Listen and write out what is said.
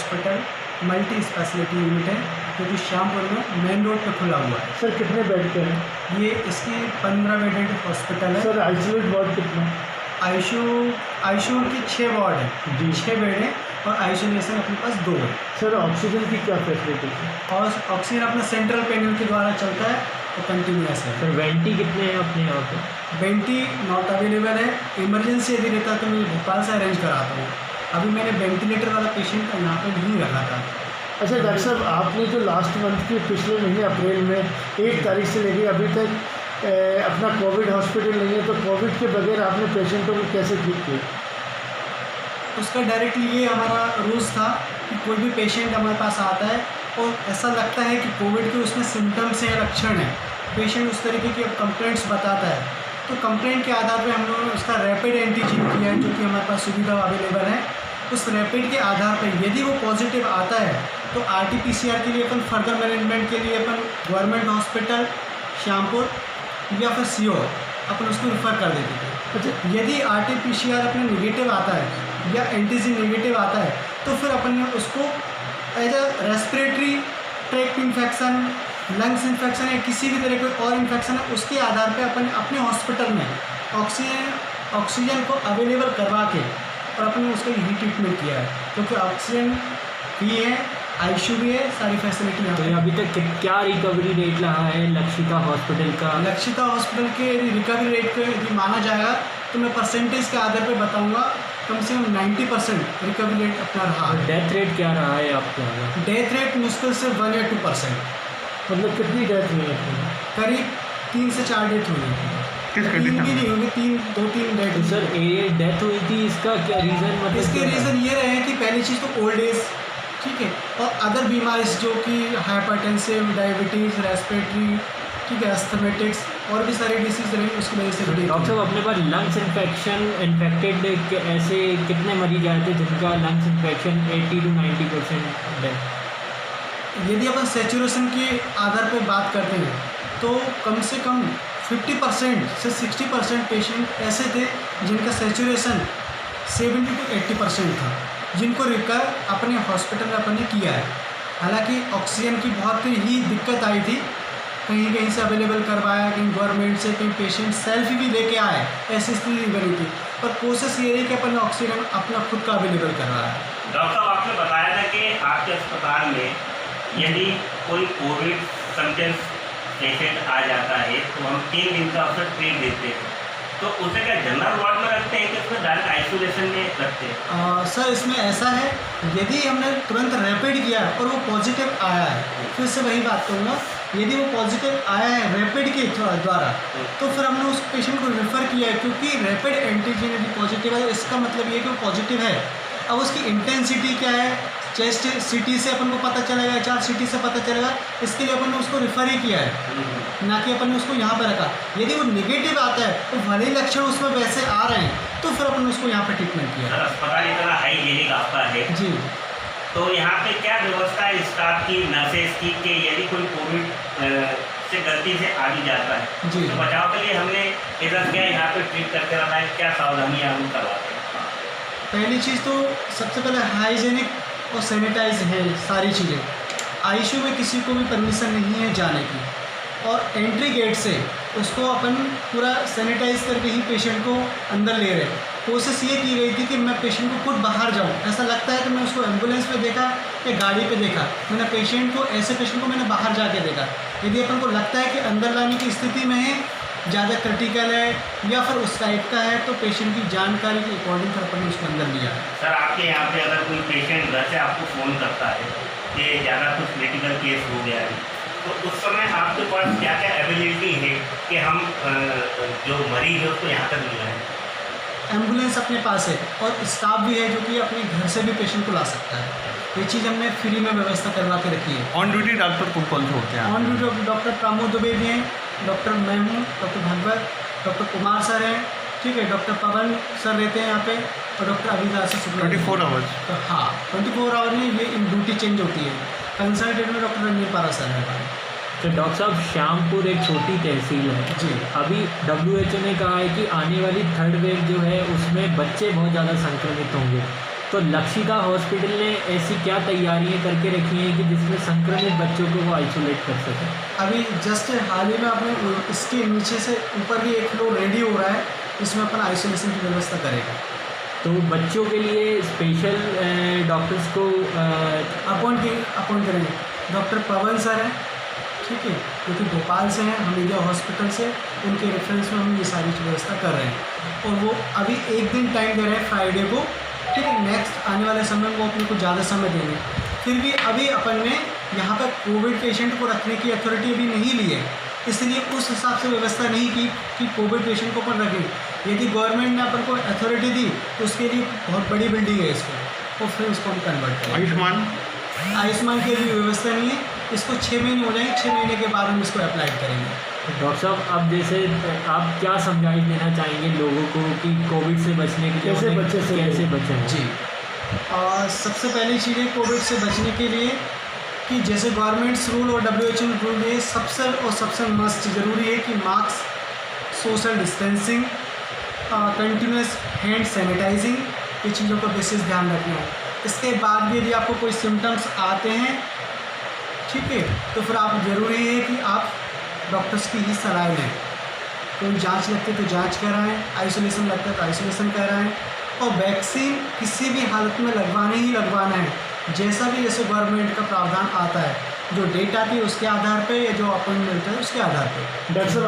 Hospital multi speciality unit है जो कि श्यामपुर में मेन रोड पे खुला हुआ है। सर कितने बेड के हैं? ये इसकी 15 बेडेड हॉस्पिटल है। सर आइसोलेट वार्ड कितना? आईसीयू की 6 वार्ड है जी, 6 बेड है और आइसोलेशन अपने पास 2 है। सर ऑक्सीजन की क्या फैसिलिटी है? और ऑक्सीजन अपना सेंट्रल पैनल के द्वारा चलता है और कंटिन्यूस है। सर वेंटी कितने हैं अपने यहाँ पे? वेंटी नॉट अवेलेबल है, इमरजेंसी यदि रहता तो मैं भोपाल से अरेंज कराता हूँ। अभी मैंने वेंटिलेटर वाला पेशेंट का यहाँ पे नहीं रखा था। अच्छा डॉक्टर साहब, आपने जो लास्ट मंथ की पिछले महीने अप्रैल में 1 तारीख से लेकर अभी तक अपना कोविड हॉस्पिटल नहीं है, तो कोविड के बगैर आपने पेशेंटों को कैसे ठीक किया? उसका डायरेक्टली ये हमारा रूल्स था कि कोई भी पेशेंट हमारे पास आता है और ऐसा लगता है कि कोविड के उसमें सिम्टम्स हैं, लक्षण हैं, पेशेंट उस तरीके की कंप्लेंट्स बताता है, तो कंप्लेंट के आधार पे हम लोगों ने उसका रैपिड एंटीजन किया है, जो कि हमारे पास सुविधा अवेलेबल है। उस रैपिड के आधार पर यदि वो पॉजिटिव आता है तो RT-PCR के लिए अपन फर्दर मैनेजमेंट के लिए अपन गवर्नमेंट हॉस्पिटल श्यामपुर या फिर सीओ अपन उसको रिफ़र कर देते थे। अच्छा, यदि RT-PCR अपने निगेटिव आता है या एंटीजन निगेटिव आता है तो फिर अपन ने उसको as a respiratory tract infection, lungs infection या किसी भी तरह के और इन्फेक्शन है, उसके आधार पे अपन अपने हॉस्पिटल में ऑक्सीजन को अवेलेबल करवा के और अपने उसका यही ट्रीटमेंट किया है, क्योंकि ऑक्सीजन भी है, आईसीयू भी है, सारी फैसिलिटी यहाँ तो पे। अभी तक क्या रिकवरी रेट रहा है लक्षिता हॉस्पिटल का? लक्षिता हॉस्पिटल के रिकवरी रेट को यदि माना जाएगा तो मैं परसेंटेज के आधार पे बताऊंगा, कम से कम 90% रिकवरी रेट अपना रहा है। डेथ रेट क्या रहा है आपके यहाँ? डेथ रेट मुश्किल से 1 या 2%, मतलब कितनी डेथ हुई है? करीब 3 से 4 डेथ हुई है। तीन भी नहीं होंगे, 2-3 डेथ। तो सर ये डेथ हुई थी, इसका क्या रीज़न? मतलब इसके रीज़न ये रहे कि पहली चीज़ तो ओल्ड एज, ठीक है, और अदर बीमारी जो कि हाइपरटेंसिव, डायबिटीज़, रेस्पिरेटरी, ठीक है, एस्थमेटिक्स और भी सारी डिसीज रही, उसकी वजह से भी। डॉक्टर साहब अपने पास लंग्स इन्फेक्टेड ऐसे कितने मरीज आए थे जिनका लंग्स इन्फेक्शन 80 to 90% है? यदि अपन सेचुरेशन के आधार पर बात करते हैं तो कम से कम 50% से 60% पेशेंट ऐसे थे जिनका सेचुरेशन 70 to 80% था, जिनको रिकवर अपने हॉस्पिटल में अपन ने किया है। हालांकि ऑक्सीजन की बहुत ही दिक्कत आई थी, कहीं कहीं से अवेलेबल करवाया, कहीं गवर्नमेंट से, कहीं पेशेंट सेल्फ भी लेके आए, ऐसी स्थिति बनी थी, पर कोशिश ये रही कि अपन ने ऑक्सीजन अपना खुद का अवेलेबल करवाया। डॉक्टर साहब आपने बताया था कि आपके अस्पताल में यदि कोई कोविड सिम्टम्स पेशेंट आ जाता है तो हम 3 दिन का उसका ट्रीट देते हैं, तो उसे क्या जनरल वार्ड में रखते हैं कि उसमें डायरेक्ट आइसोलेशन में रखते हैं? सर इसमें ऐसा है, यदि हमने तुरंत रैपिड किया और वो पॉजिटिव आया है, फिर से वही बात करूँगा, यदि वो पॉजिटिव आया है रैपिड के द्वारा तो फिर हमने उस पेशेंट को रेफ़र किया है, क्योंकि रैपिड एंटीजन यदि पॉजिटिव है इसका मतलब ये कि वो पॉजिटिव है। अब उसकी इंटेंसिटी क्या है, चेस्ट सीटी से अपन को पता चलेगा, HR CT से पता चलेगा, इसके लिए अपन ने उसको रेफ़र ही किया है, ना कि अपन ने उसको यहाँ पर रखा। यदि वो निगेटिव आता है तो भले ही लक्षण उसमें वैसे आ रहे हैं तो फिर अपन ने उसको यहाँ पर ट्रीटमेंट किया। सर अस्पताल इतना हाइजीनिक आपका है जी, तो यहाँ पे क्या व्यवस्था है स्टाफ की, नर्सेज की, कि यदि कोई कोविड से गलती से आ भी जाता है जी। तो बचाव के लिए हमने इधर क्या यहाँ पे ट्रीट करके रखा है, क्या सावधानियाँ हम करवाते हैं? पहली चीज़ तो सबसे पहले हाइजीनिक और सैनिटाइज है सारी चीज़ें। आईसीयू में किसी को भी परमिशन नहीं है जाने की, और एंट्री गेट से उसको अपन पूरा सैनिटाइज करके ही पेशेंट को अंदर ले रहे। कोशिश ये की गई थी कि मैं पेशेंट को खुद बाहर जाऊं, ऐसा लगता है कि मैं उसको एम्बुलेंस पे देखा या गाड़ी पे देखा, मैंने पेशेंट को, ऐसे पेशेंट को मैंने बाहर जाके देखा। यदि अपन को लगता है कि अंदर लाने की स्थिति में है, ज़्यादा क्रिटिकल है या फिर उस टाइप का है, तो पेशेंट की जानकारी के अकॉर्डिंग फिर अपन ने उसको अंदर लिया। सर आपके यहाँ पे अगर कोई पेशेंट घर से आपको फ़ोन करता है कि ज़्यादा कुछ क्रिटिकल केस हो गया है, तो उस समय आपके पास क्या क्या अवेलेबिलिटी है कि हम जो मरीज है उसको यहाँ तक ले आएँ? एम्बुलेंस अपने पास है और स्टाफ भी है जो कि अपने घर से भी पेशेंट को ला सकता है। ये चीज़ हमने फ्री में व्यवस्था करवा के रखी है। ऑन ड्यूटी डॉक्टर कौन से होते हैं? On duty doctor Pramod Dubey भी हैं, डॉक्टर मैं हूँ, डॉक्टर भगवत, डॉक्टर कुमार सर हैं, ठीक है, डॉक्टर पवन सर रहते हैं यहाँ पे, और डॉक्टर अभिलाषा शुक्ला। 24 आवर्स? तो हाँ, 24 आवर में ये ड्यूटी चेंज होती है। कंसल्टेंट में डॉक्टर रणवीर पारा सर है हमारे। तो डॉक्टर साहब श्यामपुर एक छोटी तहसील है जी। अभी WHO ने कहा है कि आने वाली 3rd वेव जो है उसमें बच्चे बहुत ज़्यादा संक्रमित होंगे, तो तो लक्षिता हॉस्पिटल ने ऐसी क्या तैयारियां करके रखी हैं कि जिसमें संक्रमित बच्चों को वो आइसोलेट कर सकें? अभी जस्ट हाल ही में अपने इसके नीचे से ऊपर भी एक फ्लोर रेडी हो रहा है, इसमें अपन आइसोलेशन की व्यवस्था करेंगे। तो बच्चों के लिए स्पेशल डॉक्टर्स को अपॉइंट करेंगे। डॉक्टर पवन सर हैं, ठीक है, जो कि भोपाल से हैं, हमीदिया हॉस्पिटल से, उनके रेफरेंस में हम ये सारी व्यवस्था कर रहे हैं। और वो अभी एक दिन टाइम दे रहे हैं फ्राइडे को, ठीक है। नेक्स्ट आने वाले समय में वो अपने को ज़्यादा समय देंगे। फिर भी अभी अपन ने यहाँ पर कोविड पेशेंट को रखने की अथॉरिटी अभी नहीं ली है, इसलिए उस हिसाब से व्यवस्था नहीं की कि कोविड पेशेंट को अपन रखें। यदि गवर्नमेंट ने अपन को अथॉरिटी दी तो उसके लिए बहुत बड़ी बिल्डिंग है इसको, और फिर उसको हम कन्वर्ट करें। आयुष्मान की अभी व्यवस्था नहीं है, इसको 6 महीने हो जाएंगे, 6 महीने के बाद हम इसको अप्लाई करेंगे। डॉक्टर साहब, अब जैसे आप क्या समझाइश देना चाहेंगे लोगों को कि कोविड से बचने के लिए कैसे उन्हें बचे? कैसे बचें? जी, सबसे पहली चीज़ है कोविड से बचने के लिए कि जैसे गवर्नमेंट्स रूल और WHO रूल है, सबसे मस्ट ज़रूरी है कि mask, social distancing, continuous hand sanitising, ये चीज़ों का विशेष ध्यान रखना है। इसके बाद भी यदि आपको कोई सिम्टम्स आते हैं, ठीक है, तो फिर आप ज़रूरी है कि आप डॉक्टर्स की ही सलाह लें। कोई जांच लगती है तो जांच कराएं, आइसोलेशन लगता है तो आइसोलेशन कराएं, और वैक्सीन किसी भी हालत में लगवाना है, जैसा भी जैसे गवर्नमेंट का प्रावधान आता है, जो डेट आती है उसके आधार पे या जो अपॉइंटमेंट मिलता है उसके आधार पे। डॉक्टर साहब